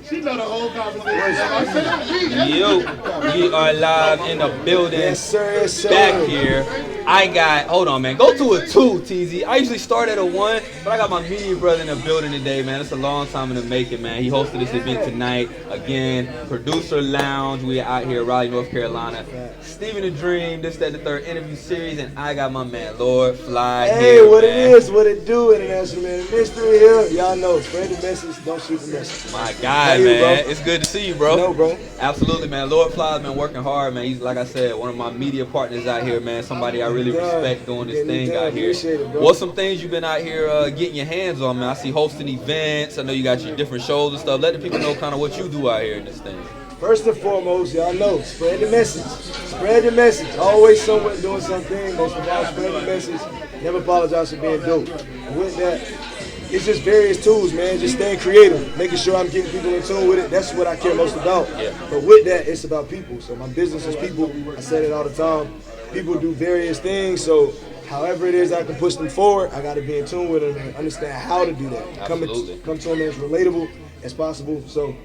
She know the whole conversation. Yo, we are live in the building. Yes, sir. Yes, sir. Back here. I got, hold on, man. Go to a 2, TZ. I usually start at a 1, but I got my media brother in the building today, man. It's a long time in the making, man. He hosted this event tonight. Again, Producer Lounge. We are out here, Raleigh, North Carolina. Stephen the Dream, this, that, the third interview series, and I got my man, Lord Fly. Hey, here, what man. it is, what it do, International Man. Mystery here. Y'all know, spread the message, don't shoot the message. My guy, you, man. bro? It's good to see you, bro. No, bro. Absolutely, man. Lord Fly's been working hard, man. He's, like I said, one of my media partners out here, man. Somebody I really respect doing this thing out here. It, What's some things you've been out here getting your hands on, man? I see hosting events. I know you got your different shows and stuff. Let the people know kind of what you do out here in this thing. First and foremost, y'all know, spread the message. Spread the message. Always someone doing something. That's about spread the message. Never apologize for being dope. And with that, it's just various tools, man. Just staying creative, making sure I'm getting people in tune with it. That's what I care most about. Yeah. But with that, it's about people. So my business is people. I say it all the time. People do various things, so however it is I can push them forward, I got to be in tune with them and understand how to do that. Absolutely. Come to them as relatable as possible. So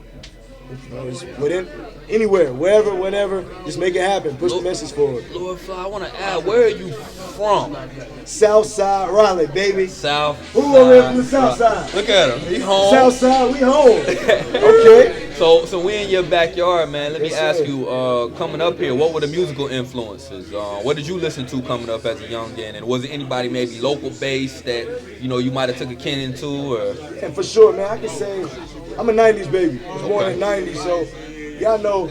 it's within anywhere, wherever, whenever, just make it happen. Push the message forward. Lord Fly, I want to add, where are you from? Southside Raleigh, baby. South. Who over here from the South Side? Look at him. He home. Southside, we home. Okay. So we in your backyard, man. Let me Yes, ask sir. you, coming up here, what were the musical influences? What did you listen to coming up as a youngin? And was it anybody maybe local based that you might have took a kin into? Or And for sure, man, I can say I'm a 90s baby. I was born in the 90s, so y'all know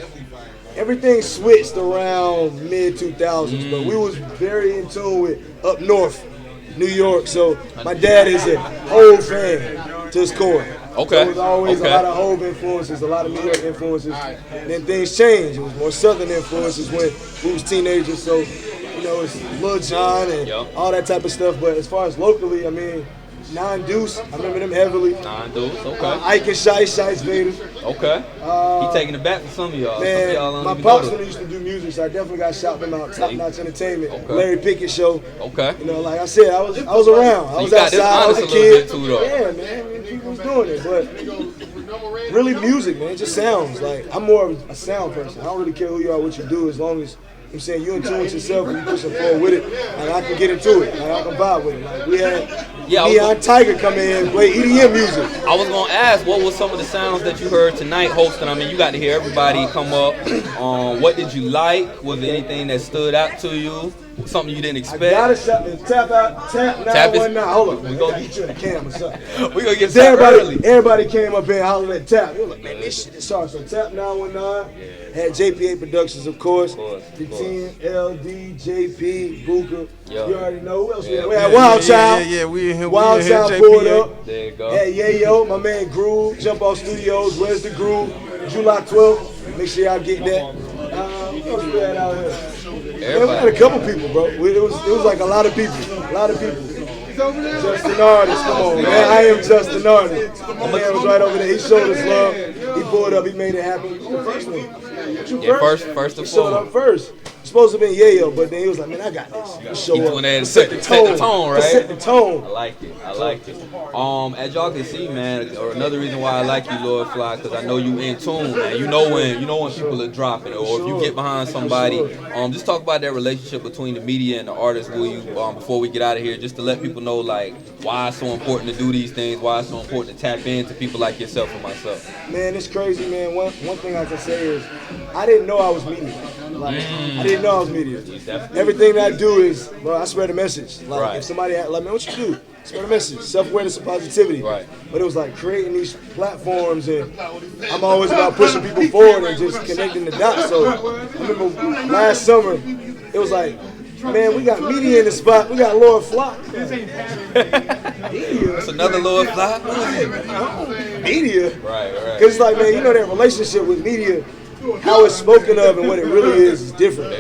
everything switched around mid-2000s, but we was very in tune with up north, New York. So my dad is a Hove fan to his core. Okay. So it was always Okay. a lot of Hove influences, a lot of New York influences. And then things changed. It was more Southern influences when we was teenagers. So, it's Lil Jon and Yep. all that type of stuff. But as far as locally, I mean, Nine Deuce, I remember them heavily. Nine Dudes, okay. Ike and Shice Vader. Okay. He taking it back for some of y'all. Man, some of y'all don't my even pops know when he used to do music, so I definitely got to shout them out. Top Notch Entertainment, Okay. Larry Pickett Show. Okay. Like I said, I was around. I you was got this outside. I was honest a a little kid. bit too, though. Yeah, man. People was doing it, but really music, man. It just sounds like I'm more of a sound person. I don't really care who you are, what you do, as long as I'm saying you in tune with yourself and you pushing forward with it. Like I can get into it. Like I can vibe with it. Like we had Neon Tiger come in and play EDM music. I was gonna ask, what was some of the sounds that you heard tonight hosting? I mean, you got to hear everybody come up. What did you like? Was there anything that stood out to you? Something you didn't I expect? gotta shout and tap 919. Hold on, man. Gotta get you in the camera, son. We gonna get Everybody, started early. everybody came up here and hollered at Tap. They were like, man, this shit is hard. So Tap 919 had JPA Productions, of course. The team, LD, JP, Booker. Yo. You already know. Who else we Yeah. had? We had Wild Child. Yeah, we in here. Wild we in here, Child JPA. pulled up. There you go. Had Yayo, my man Groove, Jump Off Studios. Where's the Groove? July 12th. Make sure y'all get that. Who else we had out here? Man, we had a couple people, bro. It was like a lot of people. A lot of people. Justin Artist, come on, man. I am Justin Artist. My man was right over there. He showed us love. He pulled up. He made it happen. You the first one. You Yeah, first and He showed up first. Supposed to have been Yayo, but then he was like, man, I got this. Let's show He up. went there to Let's set the tone, right? Let's set the tone. I like it. I like it. As y'all can see, man, or another reason why I like you, Lord Fly, because I know you in tune, man. You know when people are dropping, or if you get behind somebody. Just talk about that relationship between the media and the artist, will you? Before we get out of here, just to let people know like why it's so important to do these things, why it's so important to tap into people like yourself and myself. Man, it's crazy, man. One thing I can say is I didn't know I was media. Like I didn't know I was media. Everything that I do is, bro, I spread a message. Like Right. if somebody had, like, man, what you do? Spread a message, self-awareness and positivity. Right. But it was like creating these platforms, and I'm always about pushing people forward and just connecting the dots. So I remember last summer, it was like, man, we got media in the spot. We got Lord Flock. That's another Lord Fly. Media. Right. Because it's like, man, you know that relationship with media, how it's spoken of and what it really is different.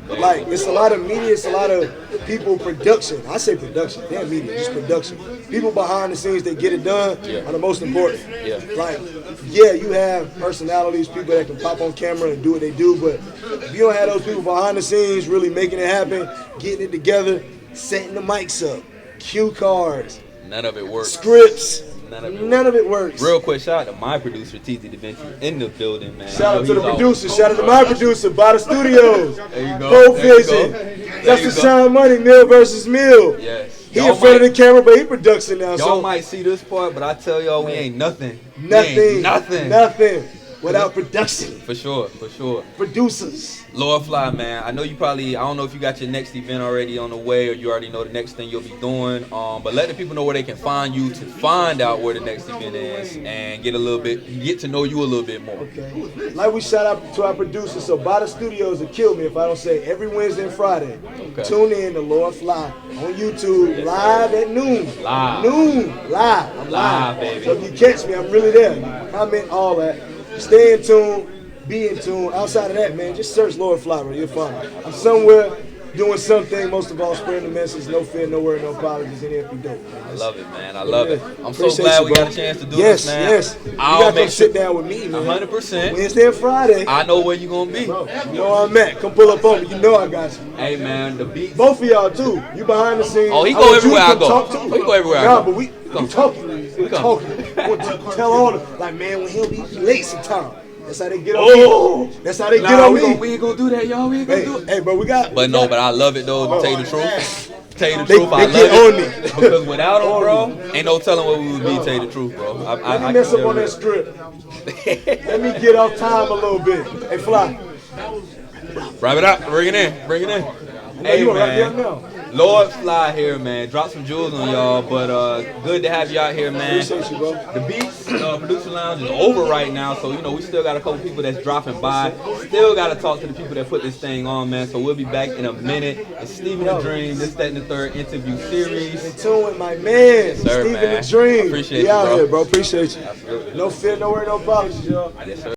Like, it's a lot of media, it's a lot of people production. I say production, damn media, just production. People behind the scenes that get it done are the most important. Yeah. Like, yeah, you have personalities, people that can pop on camera and do what they do, but if you don't have those people behind the scenes really making it happen, getting it together, setting the mics up, cue cards, None of it works. Scripts. None of it None of it works. Real quick, shout out to my producer, TZ Da Vinci, in the building, man. Shout out to the he's producer. Shout out to my producer, Bada Studios. There you go. Whole There you Vision. go. That's the Shine Money, Mill versus Mill. Yes. He in front of the camera, but he production now. Y'all So might see this part, but I tell y'all we ain't nothing. We nothing, ain't nothing. nothing without production. For sure, for sure. Producers. Lord Fly, man, I know you probably, I don't know if you got your next event already on the way or you already know the next thing you'll be doing, but let the people know where they can find you to find out where the next event is and get to know you a little bit more. Okay. Like we shout out to our producer, so Bada Studios will kill me if I don't say every Wednesday and Friday. Okay. Tune in to Lord Fly on YouTube, live at noon. Live. Noon, live. I'm Live, baby. So if you catch me, I'm really there. Comment, all that. Stay in tune. Be in tune. Outside of that, man, just search Lord Fly, bro. You'll find me. I'm somewhere doing something. Most of all, spreading the message. No fear, no worry, no apologies. NFP dope. I love it, man. I love it. I'm so Appreciate glad you, we bro. got a chance to do Yes, this, man. yes. You I'll gotta come make sit down with me, man. 100%. Wednesday and Friday. I know where you gonna be. Bro, you know where I'm at. Come pull up on me. You know I got you. Hey, man, the beats. Both of y'all too. You behind the scenes. Oh, he I go want you to everywhere I come go. talk to Oh, me. he go everywhere I Nah, go. but we Come. talking. We Come. talking. I want to tell all the like, man, when he'll be late sometime. That's how they get on Oh. me. That's how they get Nah, on we me. ain't gonna do that, y'all. We ain't gonna do it. Hey, bro, we got. But no, but I love it though. To tell you the truth, tell you the They- truth, I they love get it on me. because without them, On bro, ain't no telling what we would be. Tell you the truth, bro. Let me mess up on that script. Let me get off time a little bit. Hey, Fly. Wrap it up. Bring it in. Bring it in. Hey, you want right there man. now? Lord Fly here, man. Drop some jewels on y'all, but good to have you out here, man. Appreciate you, bro. The Beats Producer Lounge is over right now, so you know we still got a couple people that's dropping by. Still got to talk to the people that put this thing on, man. So we'll be back in a minute. It's Stephen the Dream, this, that, and the third interview series. In tune with my man, Sir, Stephen man. the Dream. Appreciate We you, out bro. here, bro. Appreciate you. Absolutely. No fear, no worry, no apologies, y'all. Yes, sir.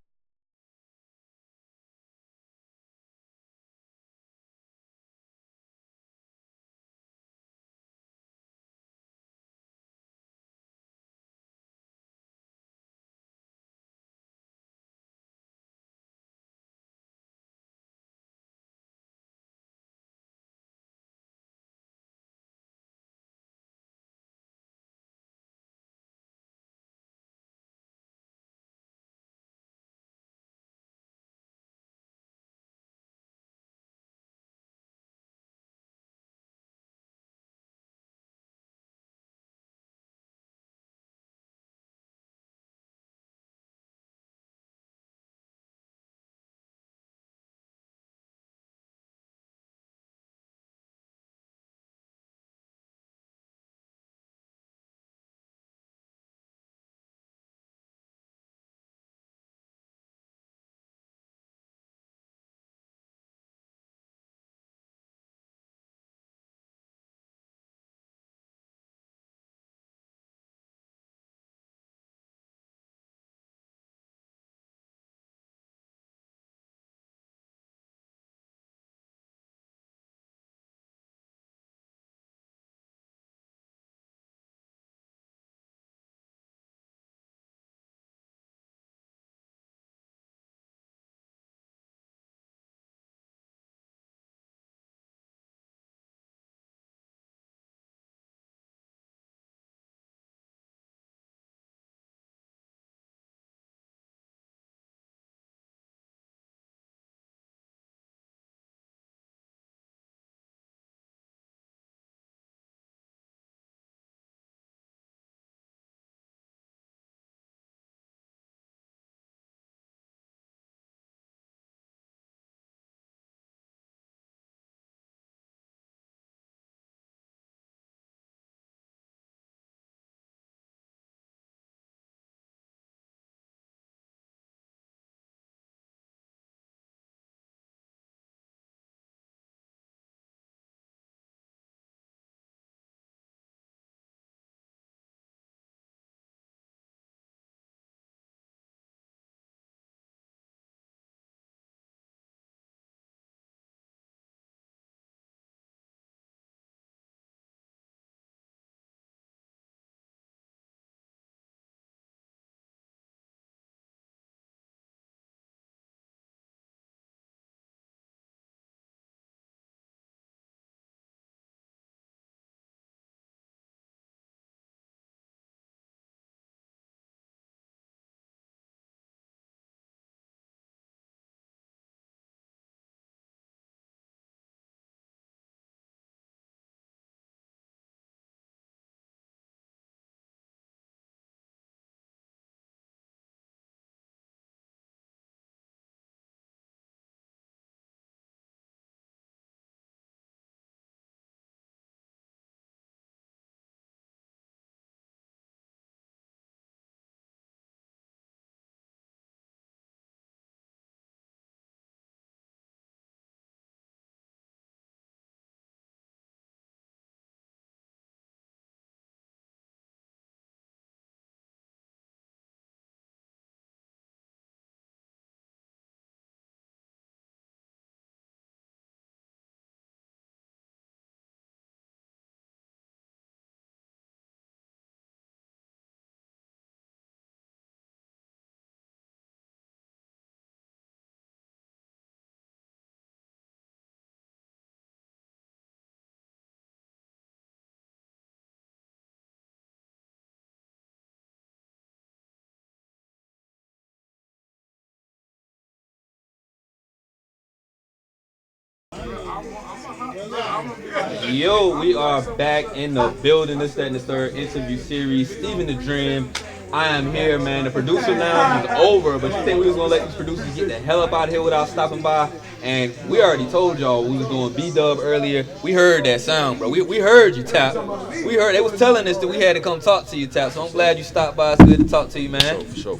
Yo, we are back in the building. This, that, and the third interview series. Steven the Dream. I am here, man. The producer lounge is over, but you think we was gonna let these producers get the hell up out of here without stopping by? And we already told y'all we was doing B-Dub earlier. We heard that sound, bro. We heard you, Tap. We heard they was telling us that we had to come talk to you, Tap. So I'm glad you stopped by. It's good to talk to you, man. For sure.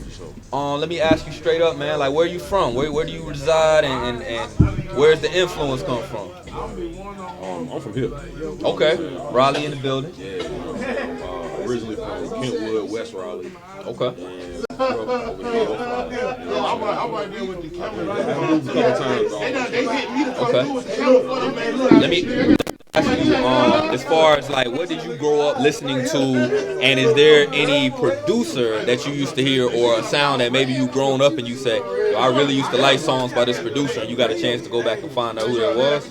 Let me ask you straight up, man. Like, where you from? Where do you reside, and where's the influence come from? I'm from here. Okay, Raleigh in the building. Yeah. Originally from Kentwood, West Raleigh. Okay. And grew up over here. I'm right there with the camera. I moved a couple times. They hit me to come Okay. do with the camera for them, man. Let me ask you, as far as like, what did you grow up listening to, and is there any producer that you used to hear or a sound that maybe you grown up and you say, "Yo, I really used to like songs by this producer," and you got a chance to go back and find out who that was?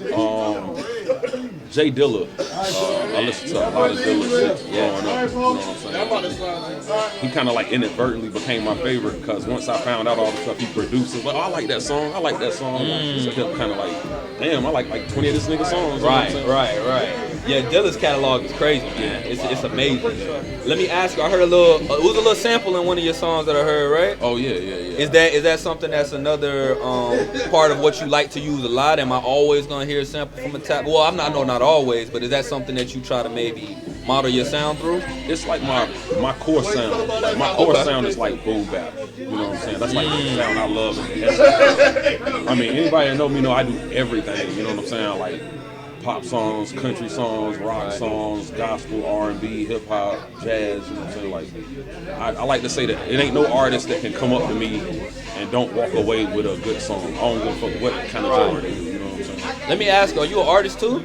Jay Dilla. I listened to a lot of Dilla shit growing up. You know what I'm saying? He kind of like inadvertently became my favorite because once I found out all the stuff he produced, I was like, oh, I like that song. So it kind of like, damn, I like 20 of this nigga songs. Right. Yeah, Dilla's catalog is crazy, man. It's amazing. Let me ask you. I heard it was a little sample in one of your songs that I heard, right? Oh yeah. Is that something that's another part of what you like to use a lot? Am I always gonna hear a sample from a Tap? Well, not always, but is that something that you try to maybe model your sound through? It's like my core sound. Like my core sound is like boom bap. You know what I'm saying? That's like the sound I love. I mean, anybody that know me know I do everything. You know what I'm saying? Like pop songs, country songs, rock songs, gospel, R&B, hip hop, jazz. You know what I'm saying? Like I like to say that it ain't no artist that can come up to me and don't walk away with a good song. I don't give a fuck what kind of genre they do. You know what I'm saying? Let me ask you, are you an artist too?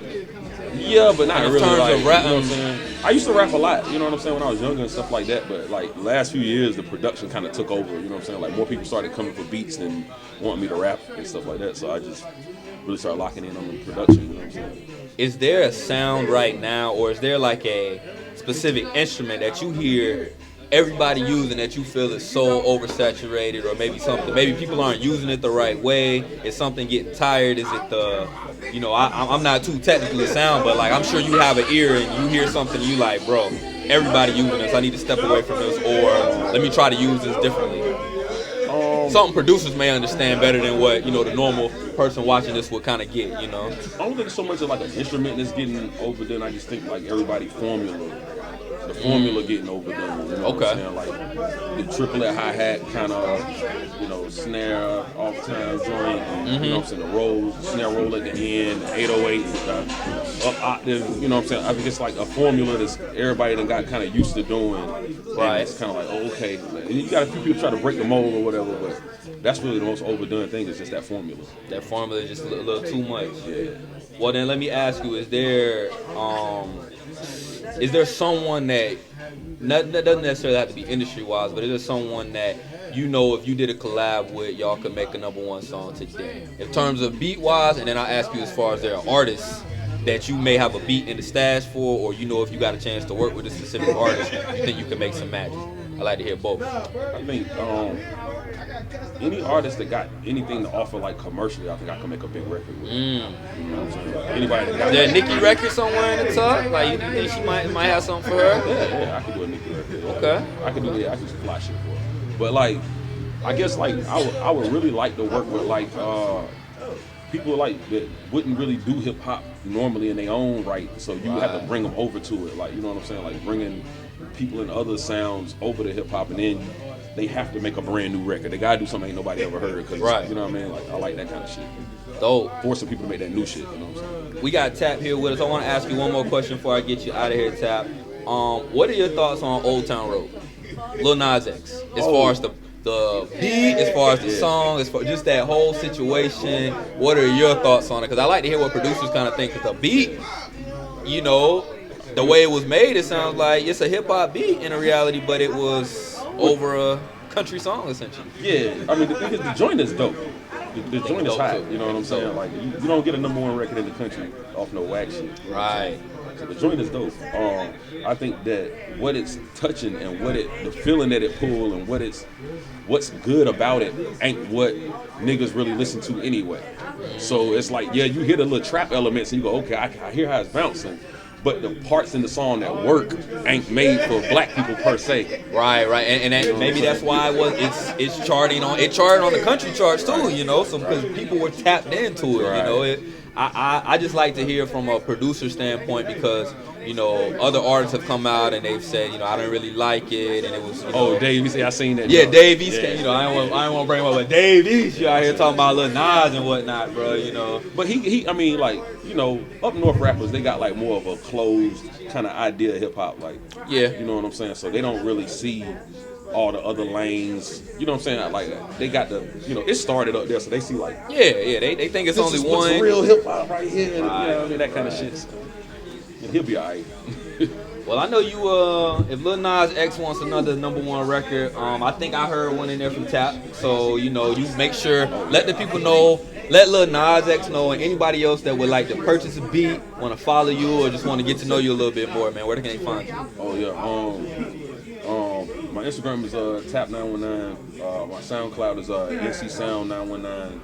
Yeah, but not really. terms like, of rap, you know what I'm saying? I used to rap a lot, you know what I'm saying, when I was younger and stuff like that, but like the last few years the production kind of took over, you know what I'm saying? Like more people started coming for beats and wanting me to rap and stuff like that, so I just really started locking in on the production, you know what I'm saying? Is there a sound right now, or is there like a specific instrument that you hear everybody using that you feel is so oversaturated, or maybe people aren't using it the right way? Is something getting tired? Is it I'm not too technically sound, but like I'm sure you have an ear and you hear something and you like, bro, everybody using this, I need to step away from this, or let me try to use this differently. Something producers may understand better than what the normal person watching this would kind of get. I don't think it's so much of like an instrument that's getting overdone. I just think like everybody the formula getting overdone. You know what I'm saying? Like the triplet hi-hat kind of, snare off time joint. You know what I'm saying? The rolls, snare roll at the end, the 808, the up octave. You know what I'm saying? I think it's like a formula that's everybody done got kind of used to doing. Right. It's kind of like, okay. And you got a few people try to break the mold or whatever, but that's really the most overdone thing is just that formula. That formula is just a little too much. Yeah. Well, then let me ask you: is there someone that doesn't necessarily have to be industry-wise, but is there someone that if you did a collab with, y'all could make a #1 song today? In terms of beat-wise, and then I'll ask you as far as there are artists that you may have a beat in the stash for, or if you got a chance to work with a specific artist, you think you can make some magic. I like to hear both. I think any artist that got anything to offer like commercially, I think I can make a big record with. You know what I'm saying? Anybody that got there a Nicki record somewhere in the top? Like you think she might have something for her? Yeah, I could do a Nicki record. Yeah. Okay. I could do some fly shit for her. But like, I guess like I would really like to work with like people like that wouldn't really do hip hop normally in their own right, so you have to bring them over to it. Like, you know what I'm saying? Like bringing people in other sounds over to hip hop, and then they have to make a brand new record. They gotta do something ain't nobody ever heard. Cause, you know what I mean? Like I like that kind of shit. Dope. Forcing people to make that new shit. You know what I'm saying? We got Tap here with us. I want to ask you one more question before I get you out of here, Tap. What are your thoughts on Old Town Road? Lil Nas X, as far as the beat, as far as the song, as far just that whole situation. What are your thoughts on it? Because I like to hear what producers kind of think. Because the beat, the way it was made, it sounds like it's a hip hop beat in a reality, but it was over a country song essentially. Yeah, I mean the thing is the joint is dope. The joint is hot. You know what I'm saying? Like you don't get a #1 record in the country off no whack shit. Right. So the joint is dope. I think that what it's touching and the feeling that it pull and what's good about it ain't what niggas really listen to anyway. So it's like, yeah, you hear the little trap elements and you go, okay, I hear how it's bouncing. But the parts in the song that work ain't made for black people per se. Right, and that, maybe that's why it's charting on the country charts too, you know, so because people were tapped into it, you know. I just like to hear from a producer standpoint because, you know, other artists have come out and they've said, you know, I didn't really like it, and it was, you know, Dave East, I seen that. Yeah, Dave East, you know, I don't want to bring him up, but Dave East, you out here talking about Lil Nas and whatnot, bro, you know. But he I mean, like, you know, up north rappers, they got like more of a closed kind of idea of hip hop, like, yeah, you know what I'm saying? So they don't really see all the other lanes, you know what I'm saying? Like, they got the, you know, it started up there, so they see like, yeah, they think it's only one. This is real hip hop right here, you know what I mean? That kind of shit. So, and he'll be alright. Well, I know you. If Lil Nas X wants another #1 record, I think I heard one in there from Tap. So you know, you make sure let the people know. Let Lil Nas X know, and anybody else that would like to purchase a beat, want to follow you, or just want to get to know you a little bit more, man. Where can they find you? Oh yeah. My Instagram is tap919. My SoundCloud is NCSound919.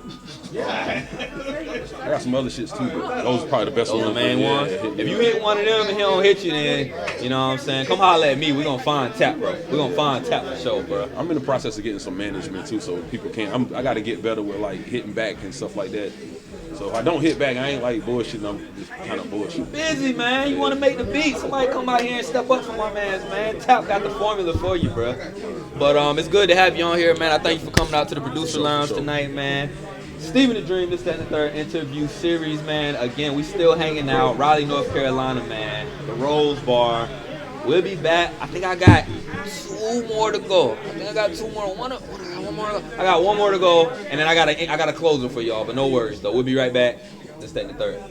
I got some other shits too, but those are probably the best ones. Those the main ones. If you hit one of them and he don't hit you, then you know what I'm saying. Come holler at me. We're gonna find Tap, bro. We're gonna find Tap for sure, bro. I'm in the process of getting some management too, so people can. I got to get better with like hitting back and stuff like that. So if I don't hit back, I ain't like bullshitting. I'm just kind of bullshitting. Busy, man. You want to make the beat? Somebody come out here and step up for my man's, man. Tap got the formula for you, bro. But it's good to have you on here, man. I thank you for coming out to the producer lounge tonight, man. Stephen the Dream, this, that, and the third interview series, man. Again, we still hanging out. Raleigh, North Carolina, man. The Rose Bar. We'll be back. I think I got 2 more to go. I got one more to go, and then I got a closer for y'all. But no worries, though. We'll be right back. This, that, and the third.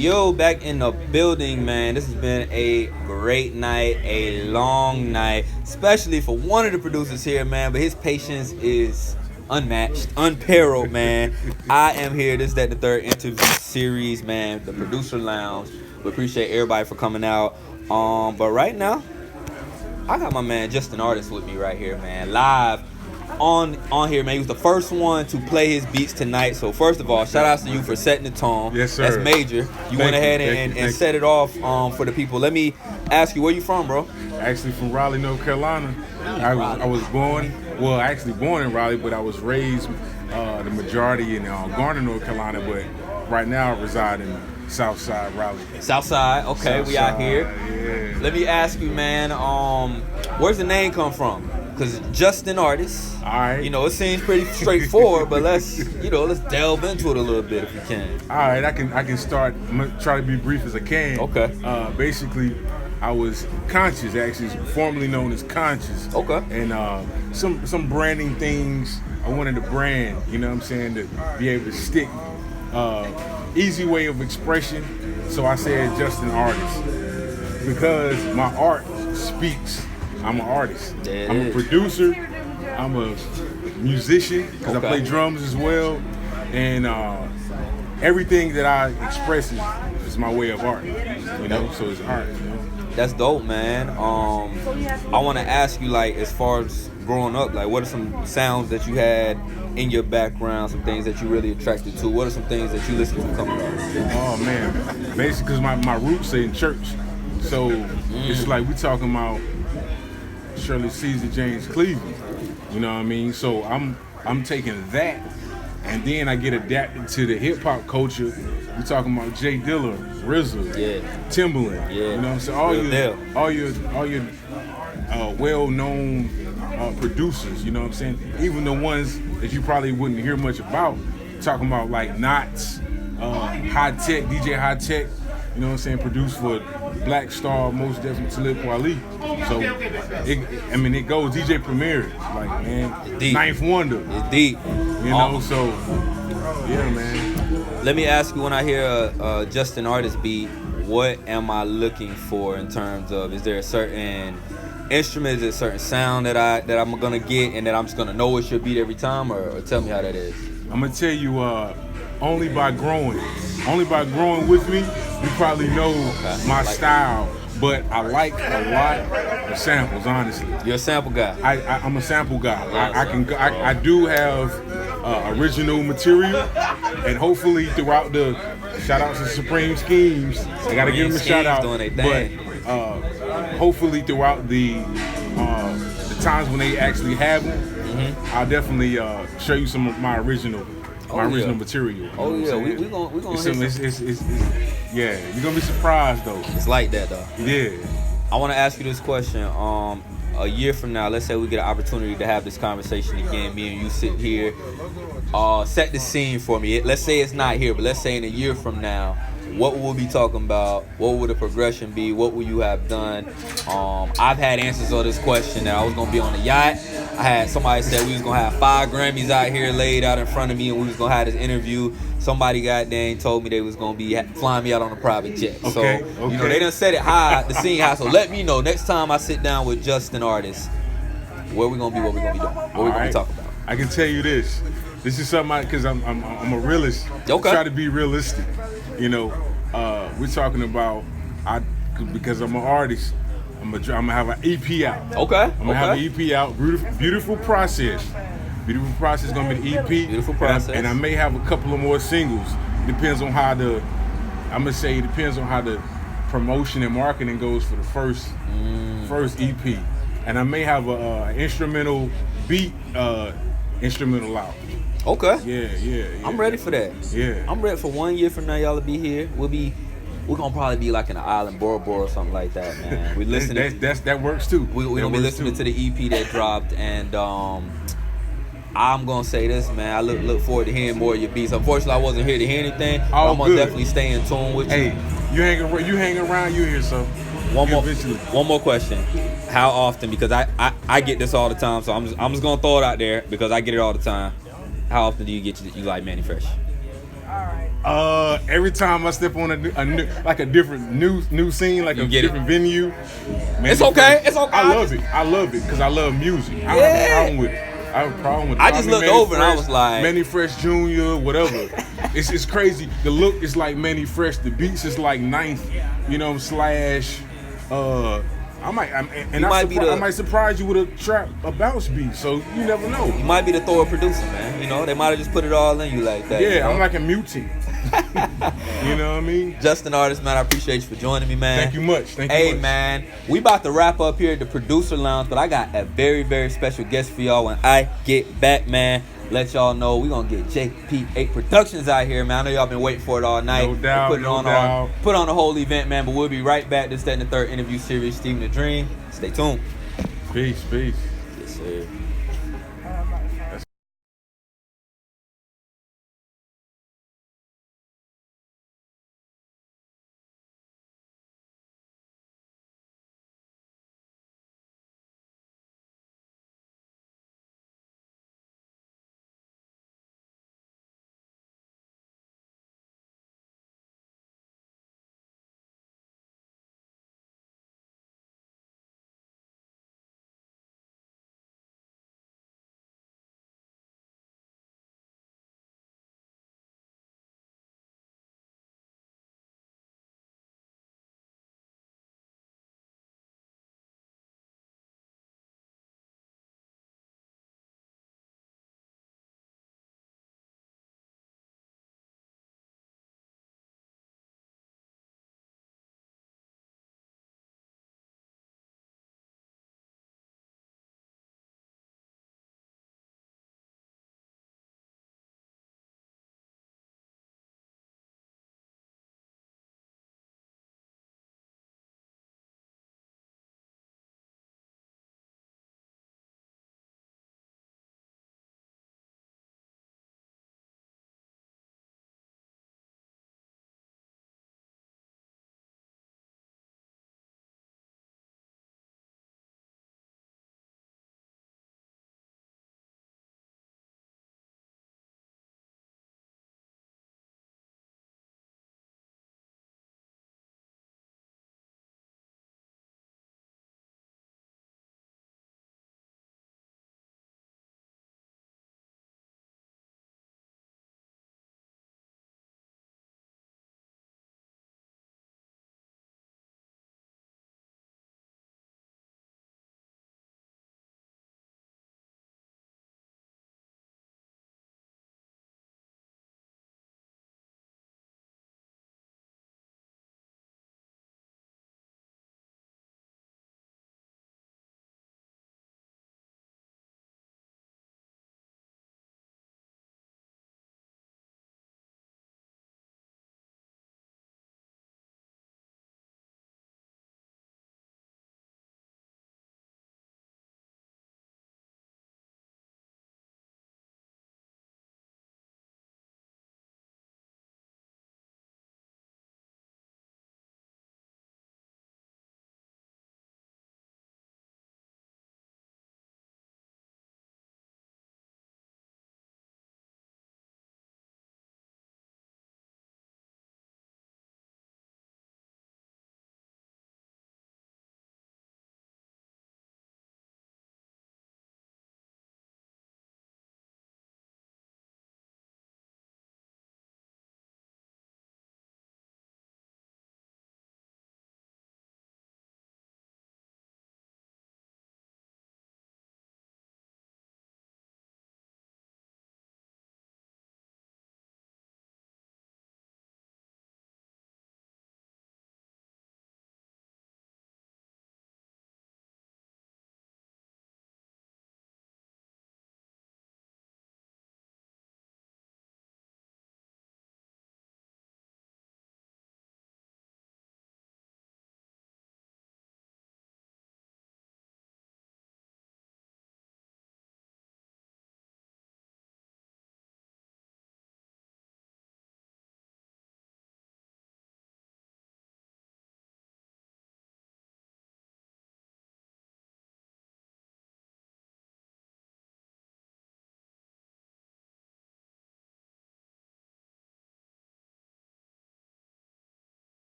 Yo, back in the building, man. This has been a great night, a long night, especially for one of the producers here, man. But his patience is unmatched, unparalleled, man. I am here. This is the third interview series, man. The Producer Lounge. We appreciate everybody for coming out. But right now, I got my man Justin Artist with me right here, man. Live on here, man. He was the first one to play his beats tonight. So first of all, shout outs to you for setting the tone. Yes, sir. That's major. You went ahead and set it off for the people. Let me ask you, where you from, bro? Actually from Raleigh, North Carolina. I was born in Raleigh, but I was raised the majority in Garner, North Carolina. But right now I reside in Southside Raleigh. Southside, okay, we out here. Yeah. Let me ask you, man, where's the name come from? Because Justin Artist. All right. You know, it seems pretty straightforward, but let's delve into it a little bit if you can. All right, I can start. I'm gonna try to be brief as I can. Okay. Basically, I was Conscious, actually, formerly known as Conscious. Okay. And some branding things I wanted to brand. You know what I'm saying, to be able to stick. Easy way of expression. So I said Justin Artist because my art speaks. I'm an artist. I'm a producer. I'm a musician because I play drums as well. And everything that I express is my way of art. You know, so it's art. You know? That's dope, man. I want to ask you, like, as far as growing up, like, what are some sounds that you had in your background, some things that you really attracted to? What are some things that you listen to coming up? Oh, man. Basically, because my roots are in church. So it's like we talking about Shirley Caesar, James Cleveland. You know what I mean? So I'm taking that, and then I get adapted to the hip hop culture. We talking about Jay Dilla, RZA, Timbaland. You know what I'm saying? All your well-known producers. You know what I'm saying? Even the ones that you probably wouldn't hear much about. Talking about like Knots, High Tech, DJ High Tech. You know what I'm saying? Produced for Black Star, most definitely Talib Kweli. So, it goes DJ Premier, like, man, Ninth Wonder. It's deep. You know, so, yeah, man. Let me ask you, when I hear a Justin Artist beat, what am I looking for in terms of, is there a certain instrument, is there a certain sound that I'm gonna get and that I'm just gonna know it's your beat every time, or tell me how that is? I'm gonna tell you, only by growing with me, you probably know my style. But I like a lot of samples, honestly. You're a sample guy. I'm a sample guy. I do have original material, and hopefully throughout the shout out to Supreme Schemes, I gotta give them a shout out. But hopefully throughout the times when they actually have them, I'll definitely show you some of my original material. Oh yeah, we gonna yeah, you're gonna be surprised though. It's like that though. Yeah. I want to ask you this question. A year from now, let's say we get an opportunity to have this conversation again, me and you sit here, set the scene for me. Let's say it's not here, but let's say in a year from now, what will we be talking about? What will the progression be? What will you have done? I've had answers on this question that I was gonna be on a yacht. I had somebody said we was gonna have 5 Grammys out here laid out in front of me, and we was gonna have this interview. Somebody goddamn told me they was gonna be flying me out on a private jet. So you know they done set it high, the scene high. So let me know next time I sit down with Justin Artist, where we gonna be, what we gonna be doing, what we gonna be talking about. I can tell you this. This is something because I'm a realist. Try to be realistic. You know, we're talking about because I'm an artist. I'm gonna have an EP out. Okay. I'm gonna have an EP out. Beautiful process. Beautiful process is gonna be the EP. Beautiful process. And I may have a couple of more singles. Depends on how the promotion and marketing goes for the first EP. And I may have a instrumental beat instrumental out. Okay. Yeah. I'm ready for that. Yeah. I'm ready for 1 year from now. Y'all will be here. We're gonna probably be like in an island, Bora Bora or something like that, man. We listening. That works too. We're gonna be listening to the EP that dropped, and I'm gonna say this, man. I look forward to hearing more of your beats. Unfortunately, I wasn't here to hear anything. But I'm gonna definitely stay in tune with you. Hey, you hang around, you hear some. One more question. How often? Because I get this all the time, so I'm just gonna throw it out there because I get it all the time. How often do you get you like Mannie Fresh? All right. Every time I step on a new, like a different new scene, like You a get it. different venue. Manny It's okay, Fresh, it's okay. I love it. I love it because I love music. I don't have a problem with it. I have a problem with it. I just mean, looked Manny over and I Fresh, was like- Manny Fresh Jr., whatever. It's crazy. The look is like Manny Fresh. The beats is like Ninth, you know, slash. I might surprise you with a trap, a bounce beat. So you never know. You might be the Thor producer, man. You know, they might have just put it all in you like that. Yeah, you know? I'm like a mutant. You know what I mean? Justin Artist, man, I appreciate you for joining me, man. Thank you much. Thank you Hey, much. man, we about to wrap up here at the Producer Lounge, but I got a very, very special guest for y'all when I get back, man. Let y'all know we gonna get JP8 Productions out here, man. I know y'all been waiting for it all night. No doubt, They put it no on doubt. put on the whole event, man. But we'll be right back. This, that, and the third interview series, Steven the Dream. Stay tuned. Peace. Yes, sir.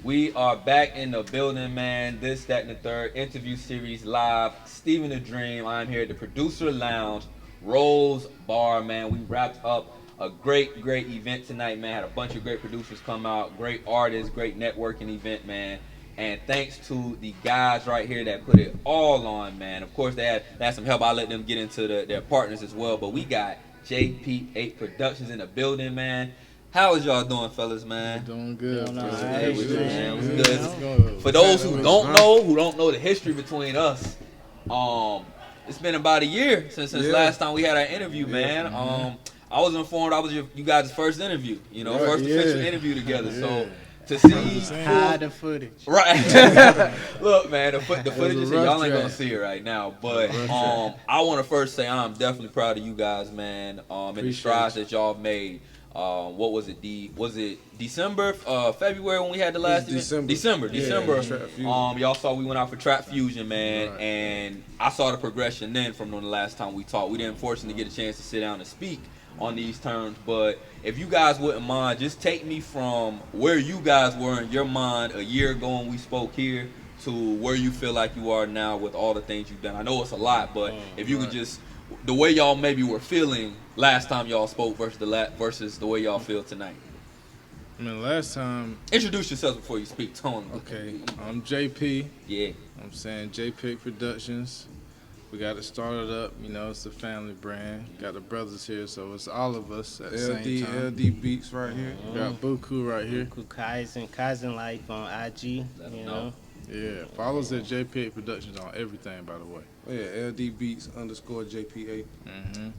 We are back in the building, man. This, that, and the third interview series live. Steven the Dream. I'm here at the Producer Lounge, Rose Bar, man. We wrapped up a great event tonight, man. Had a bunch of great producers come out, great artists, great networking event, man. And thanks to the guys right here that put it all on, man. Of course, they had some help. I'll let them get into their partners as well. But we got JP8 Productions in the building, man. How is y'all doing, fellas, man? Doing good. Hey, we good, man. We good. For those who don't know the history between us, it's been about a year since last time we had our interview, man. I was informed I was you guys' first interview, first official interview together. So to see hide the footage, right? Look, man, the footage is y'all ain't gonna see it right now, but I want to first say I'm definitely proud of you guys, man. And the strides that y'all made. What was it? Was it December, February when we had the last event? December. Y'all saw we went out for Trap Fusion, man, and I saw the progression then from the last time we talked. We didn't fortunately get a chance to sit down and speak on these terms, but if you guys wouldn't mind, just take me from where you guys were in your mind a year ago when we spoke here to where you feel like you are now with all the things you've done. I know it's a lot, but if you could just, the way y'all maybe were feeling last time y'all spoke versus the way y'all feel tonight. I mean, last time. Introduce yourself before you speak, Tony. Okay, I'm JP. Yeah. I'm saying JP Productions. We got it started up, it's a family brand. Got the brothers here, so it's all of us at the same time. LD Beats right here. Got Buku right here. Buku Kaizen Life on IG, Yeah, follow us at JP8 Productions on everything, by the way. Oh, yeah, LD Beats _JP8.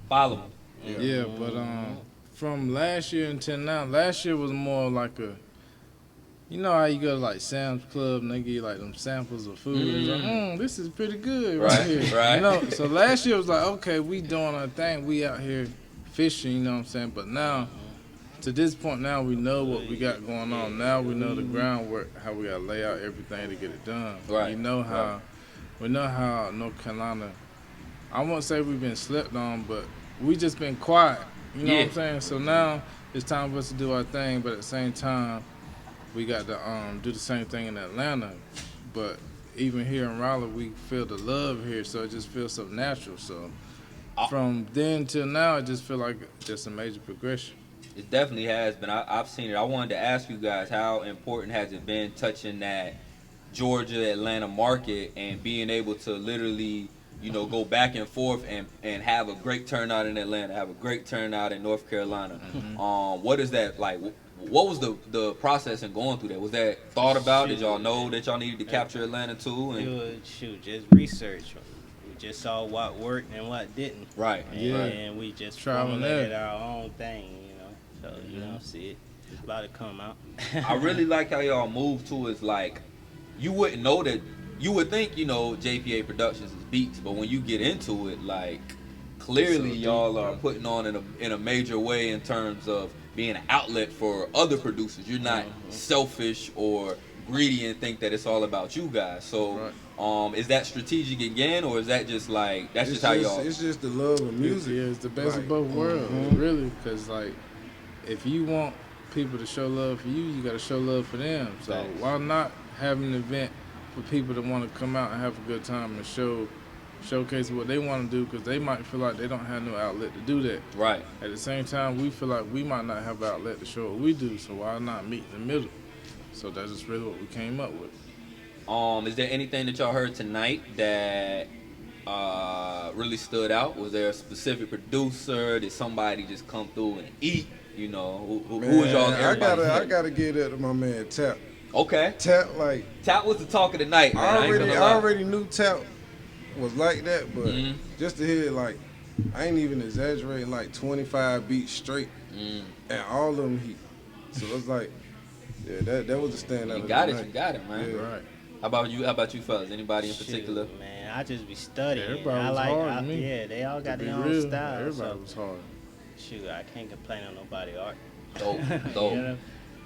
Follow them. Yeah, but from last year until now, last year was more like a, how you go to like Sam's Club and they give you like them samples of food. It's like, this is pretty good right here. Right. So last year was like, okay, we doing our thing. We out here fishing, you know what I'm saying? But now, to this point now, we know what we got going on. Now we know the groundwork, how we got to lay out everything to get it done. Right. We know how North Carolina, I won't say we've been slept on, but we just been quiet. You know what I'm saying? So now it's time for us to do our thing, but at the same time, we got to do the same thing in Atlanta. But even here in Raleigh, we feel the love here, so it just feels so natural. So from then till now, it just feel like just a major progression. It definitely has been. I've seen it. I wanted to ask you guys, how important has it been touching that Georgia, Atlanta market and being able to literally, go back and forth and have a great turnout in Atlanta, have a great turnout in North Carolina. What is that like? What was the process in going through that? Was that thought about? Did y'all know that y'all needed to capture Atlanta too? And just research. We just saw what worked and what didn't. Right. And we just formulated our own thing, So see it. It's about to come out. I really like how y'all move to is like, you wouldn't know that. You would think, JP8 Productions is beats, but when you get into it, like, clearly y'all are putting on in a major way in terms of being an outlet for other producers. You're not selfish or greedy and think that it's all about you guys. So, is that strategic again, or is that just like just how y'all? It's just the love of music. Yeah, it's the best of both worlds, really. Because like, if you want people to show love for you, you got to show love for them. So why not have an event for people that want to come out and have a good time and showcase what they want to do, because they might feel like they don't have no outlet to do that. Right. At the same time, we feel like we might not have an outlet to show what we do, so why not meet in the middle? So that's just really what we came up with. Is there anything that y'all heard tonight that really stood out? Was there a specific producer? Did somebody just come through and eat? Who was y'all? I gotta give that to my man Tap. Okay. Tap was the talk of the night, man. I already knew Tap was like that, but just to hear I ain't even exaggerating, 25 beats straight, and all of them heat. So it's like, that was the standout. You got it, man. Yeah. Right. How about you fellas? Anybody in particular? Man, I just be studying. Everybody was hard to me. Yeah, they all got their own real, style. Everybody was hard. Shoot, I can't complain on nobody art. Dope.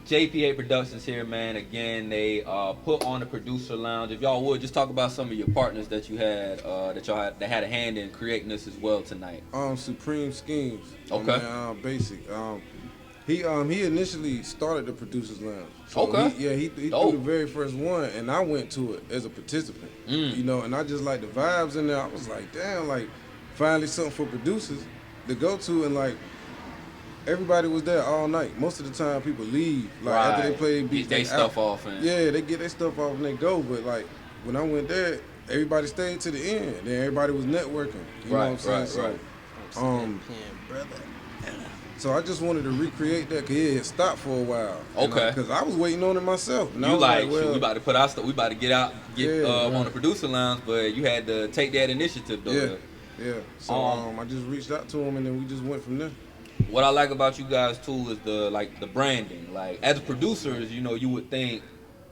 JP8 Productions here, man. Again, they put on the Producer Lounge. If y'all would just talk about some of your partners that you had, that had a hand in creating this as well tonight. Supreme Schemes. Okay. Basic. He initially started the Producers Lounge. So Okay. He threw the very first one, and I went to it as a participant. You know, and I just like the vibes in there. I was like, damn, like finally something for producers to go to, and like everybody was there all night. Most of the time, people leave like after they play beats. Get their stuff off. Yeah, they get their stuff off and they go. But like when I went there, everybody stayed to the end. Then everybody was networking. You know what I'm saying? So I just wanted to recreate that because it had stopped for a while. Okay. Because I was waiting on it myself. And I You was like, well, we about to put our stuff, we about to get out, on the producer lounge, but you had to take that initiative though. Yeah. So I just reached out to him and then we just went from there. What I like about you guys too is the branding. Like as producers, you know, you would think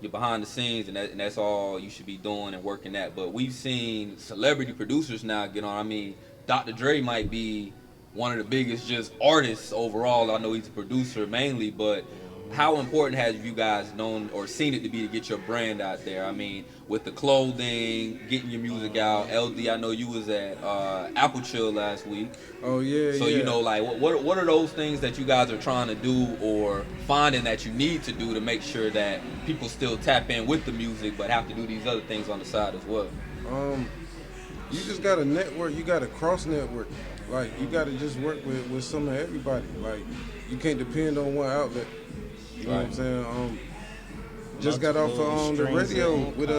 you're behind the scenes and that's all you should be doing and working at. But we've seen celebrity producers now get on. I mean, Dr. Dre might be one of the biggest just artists overall. I know he's a producer mainly, but how important have you guys known or seen it to be to get your brand out there? I mean, with the clothing, getting your music out. LD, I know you was at Apple Chill last week. Oh yeah. So you know, like, what are those things that you guys are trying to do or finding that you need to do to make sure that people still tap in with the music, but have to do these other things on the side as well? You just gotta network. You gotta cross network. Like you gotta just work with some of everybody. Like you can't depend on one outlet. You know what I'm saying? Just got off the radio with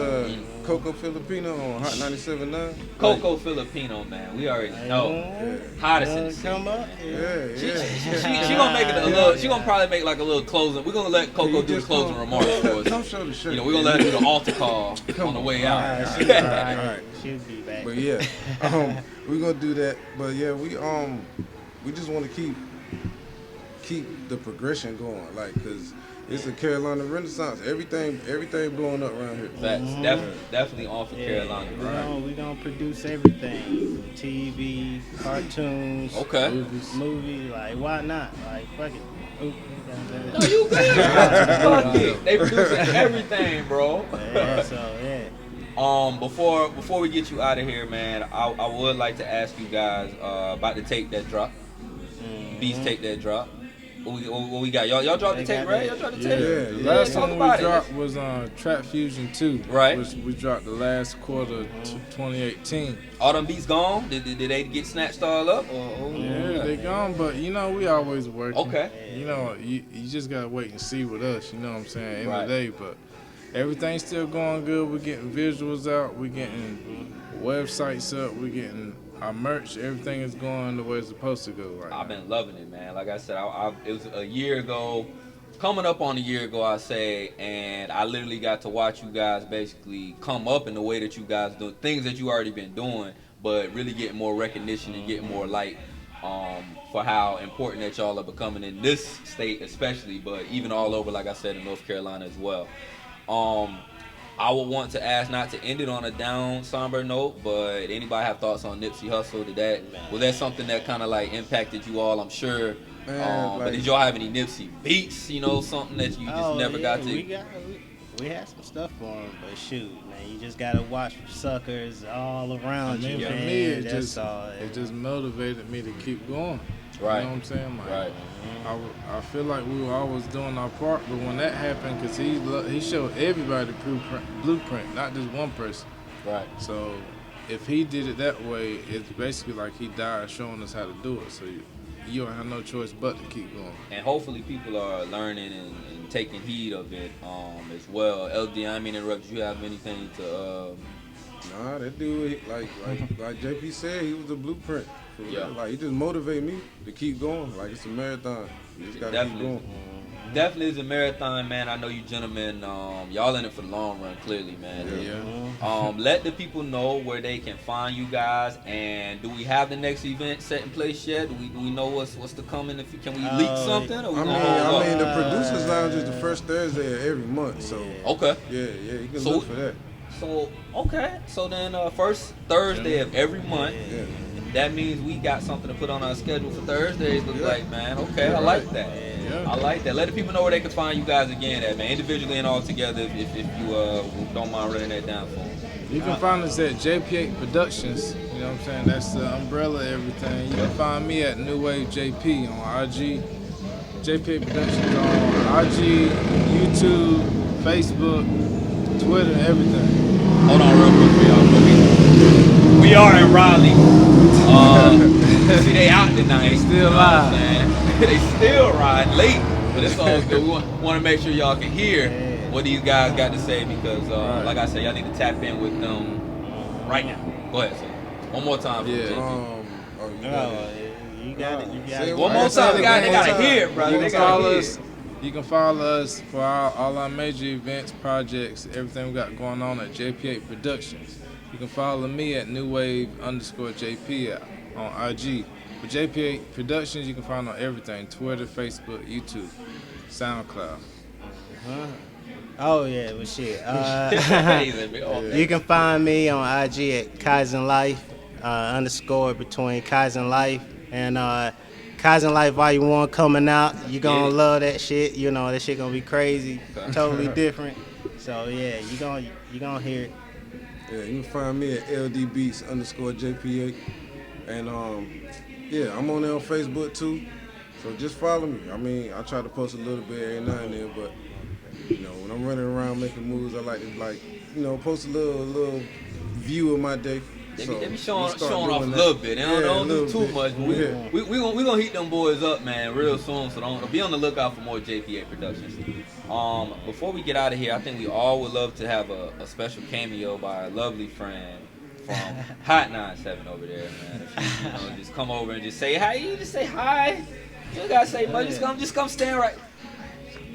Coco Filipino on Hot 97.9. Coco Filipino, man, we already know. Hottest in the come up. She gonna make it a little. She gonna probably make like a little closing. We're gonna let Coco do the closing remarks for us. Come show the shirt. You know, we're gonna let her do the altar call on the way out. All right. She'll be back. But yeah, we gonna do that. But yeah, we just want to keep the progression going, like, cause it's a Carolina Renaissance. Everything blowing up around here. That's definitely on for Carolina. We gonna produce everything: TV, cartoons, movies. Like, why not? Like, fuck it. No, you good. Fuck it. They producing everything, bro. Before we get you out of here, man, I would like to ask you guys about the tape that dropped. Beats tape that dropped. What we got? Y'all dropped the tape, right? Y'all dropped the tape. Yeah, the last one we dropped was Trap Fusion 2. Right. Which we dropped the last quarter of 2018. All them beats gone? Did they get snatched all up? Yeah, they gone, but you know, we always working. Okay. You know, you just gotta wait and see with us, you know what I'm saying, end of the day, but everything's still going good. We're getting visuals out, we're getting websites up, we're getting our merch, everything is going the way it's supposed to go right I've been loving it, man. Like I said, it was a year ago, coming up on a year ago, I say, and I literally got to watch you guys basically come up in the way that you guys do things that you already been doing, but really getting more recognition and getting more light for how important that y'all are becoming in this state especially, but even all over, like I said, in North Carolina as well. I would want to ask not to end it on a down, somber note, but anybody have thoughts on Nipsey Hussle? Was that something that kind of like impacted you all? I'm sure. But did y'all have any Nipsey beats? You know, something that you just never got to? We had some stuff for him, but shoot, man, you just gotta watch for suckers all around you. For me, it just motivated me to keep going. Right. You know what I'm saying? Like, I feel like we were always doing our part, but when that happened, because he showed everybody blueprint, not just one person. Right. So if he did it that way, it's basically like he died showing us how to do it. So you don't have no choice but to keep going. And hopefully people are learning and taking heed of it as well. LD, I mean, interrupt. You have anything to? Nah, that dude, like JP said, he was the blueprint. Like, he just motivated me to keep going. Like, it's a marathon. You just gotta keep going. Definitely is a marathon, man. I know you gentlemen, y'all in it for the long run, clearly, man. Let the people know where they can find you guys, and do we have the next event set in place yet? Do we know what's to come in? Can we leak something? Or I mean, the Producers Lounge is the first Thursday of every month, so okay. Yeah, you can look for that. So okay, so then first Thursday of every month. Yeah. That means we got something to put on our schedule for Thursdays. Look like, man. Okay, I like that. I like that. Let the people know where they can find you guys again at, man. Individually and all together, if you don't mind running that down for them. You can find us at JP8 Productions. You know what I'm saying? That's the umbrella, everything. You can find me at New Wave JP on IG. JPA Productions on IG, YouTube, Facebook, Twitter, everything. Hold on real quick for y'all. We are in Raleigh. See, they out tonight. Still live. They still riding late, but it's all good. We want to make sure y'all can hear what these guys got to say because, like I said, y'all need to tap in with them right now. Go ahead, sir. One more time. Yeah. You got it. One more time. They got to hear it, brother. You can follow us for all our major events, projects, everything we got going on at JP8 Productions. You can follow me at newwave_JP on IG. For JP8 Productions, you can find on everything: Twitter, Facebook, YouTube, SoundCloud. Oh yeah, well shit. You can find me on IG at Kaizen Life _ between Kaizen Life and Kaizen Life Volume 1 coming out. You gonna love that shit. You know that shit gonna be crazy, totally different. So yeah, you gonna hear it. Yeah, you can find me at LDBeats_JP8, and yeah, I'm on there on Facebook too. So just follow me. I mean, I try to post a little bit every now and then, but you know, when I'm running around making moves, I like to post a little view of my day. They be showing off a little bit. They don't do too much. But we gonna heat them boys up, man, real soon. So don't be on the lookout for more JPA Productions. Before we get out of here, I think we all would love to have a special cameo by a lovely friend from Hot 97 over there, man. If you just come over and just say hi. You just say hi. You don't gotta say much. Just come stand right.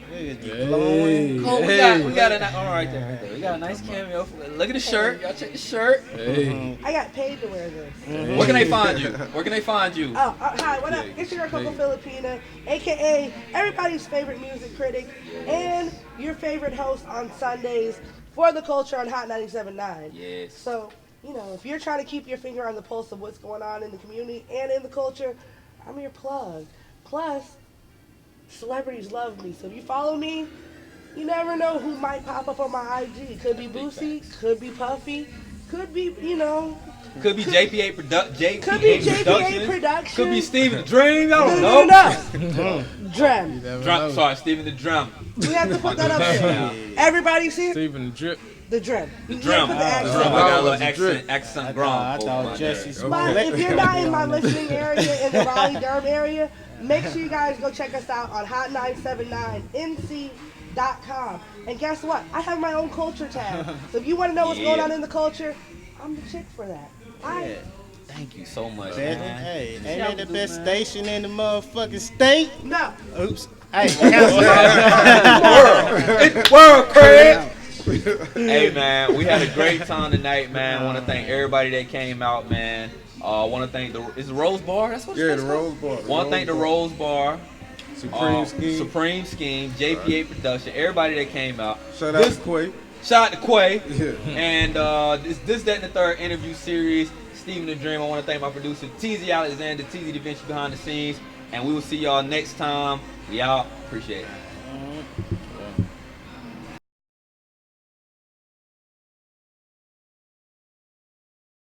Hey, cool. We got a right there. We got a nice cameo. Look at the shirt. Y'all check the shirt. Hey. I got paid to wear this. Where can they find you? Where can they find you? Oh, hi. What up? It's your girl Coco Filipina, aka everybody's favorite music critic, and your favorite host on Sundays for the culture on Hot 97.9. Yes. So, you know, if you're trying to keep your finger on the pulse of what's going on in the community and in the culture, I'm your plug. Plus, celebrities love me, so if you follow me, you never know who might pop up on my IG. Could be Boosie, could be Puffy, could be, Could be JPA Productions. Could be JPA Productions. Could be Steven the Dream. I don't know. Drum. Sorry, Steven the Drum. We have to put that up there. Everybody see it? Steven the Drip. The Drum. The Drum. I got a little accent I thought Jesse Smollett. But if you're not in my listening area, in the Raleigh-Durham area, make sure you guys go check us out on hot979nc.com. And guess what? I have my own culture tab. So if you want to know what's going on in the culture, I'm the chick for that. Thank you so much, man. man. Hey, ain't that the best station in the motherfucking state? No. Oops. Hey, World, Craig. Hey, man, we had a great time tonight, man. I want to thank everybody that came out, man. I want to thank is the Rose Bar? That's what it's the Rose Bar. Want to thank the Rose Bar. Supreme Scheme, JPA Production, everybody that came out. Shout out to Quay. Shout out to Quay. Yeah. And this, that, and the third interview series, Steven the Dream. I want to thank my producer, TZ Alexander, TZ Da Vinci behind the scenes. And we will see y'all next time. We out. Appreciate it.